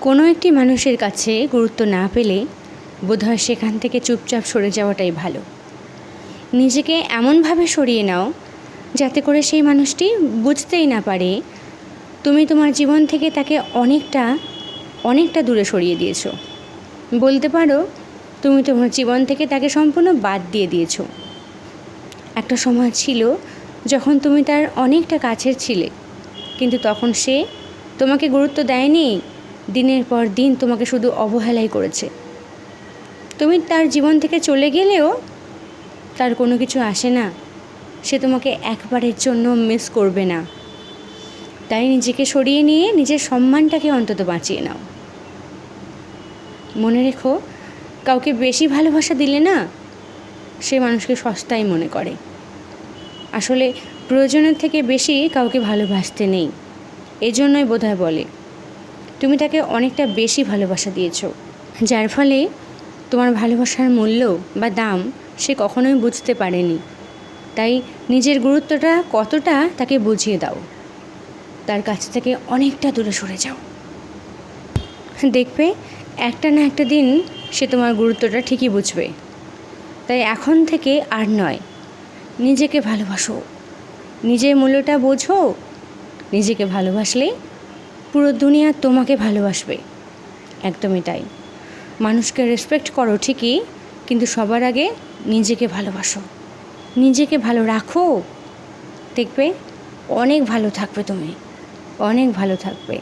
কোনো একটি মানুষের কাছে গুরুত্ব না পেলে বোধহয় সেখান থেকে চুপচাপ সরে যাওয়াটাই ভালো। নিজেকে এমনভাবে সরিয়ে নাও যাতে করে সেই মানুষটি বুঝতেই না পারে তুমি তোমার জীবন থেকে তাকে অনেকটা দূরে সরিয়ে দিয়েছো। বলতে পারো তুমি তোমার জীবন থেকে তাকে সম্পূর্ণ বাদ দিয়ে দিয়েছো। একটা সময় ছিল যখন তুমি তার অনেকটা কাছের ছিলে, কিন্তু তখন সে তোমাকে গুরুত্ব দেয়নি, দিনের পর দিন তোমাকে শুধু অবহেলাই করেছে। তুমি তার জীবন থেকে চলে গেলেও তার কোনো কিছু আসে না, সে তোমাকে একবারের জন্য মিস করবে না। তাই নিজেকে সরিয়ে নিয়ে নিজের সম্মানটাকে অন্তত বাঁচিয়ে নাও। মনে রেখো, কাউকে বেশি ভালোবাসা দিলে না সে মানুষকে সস্তাই মনে করে। আসলে প্রয়োজনের থেকে বেশি কাউকে ভালোবাসতে নেই। এজন্যই বোধহয় বলে তুমি তাকে অনেকটা বেশি ভালোবাসা দিয়েছো, যার ফলে তোমার ভালোবাসার মূল্য বা দাম সে কখনোই বুঝতে পারেনি। তাই নিজের গুরুত্বটা কতটা তাকে বুঝিয়ে দাও, তার কাছ থেকে অনেকটা দূরে সরে যাও। দেখবে একটা না একটা দিন সে তোমার গুরুত্বটা ঠিকই বুঝবে। তাই এখন থেকে আর নয়, নিজেকে ভালোবাসো, নিজের মূল্যটা বোঝো। নিজেকে ভালোবাসলে পুরো দুনিয়া তোমাকে ভালোবাসবে। একদমই তাই। মানুষকে রেসপেক্ট করো ঠিকই, কিন্তু সবার আগে নিজেকে ভালোবাসো, নিজেকে ভালো রাখো। দেখবে অনেক ভালো থাকবে, তুমি অনেক ভালো থাকবে।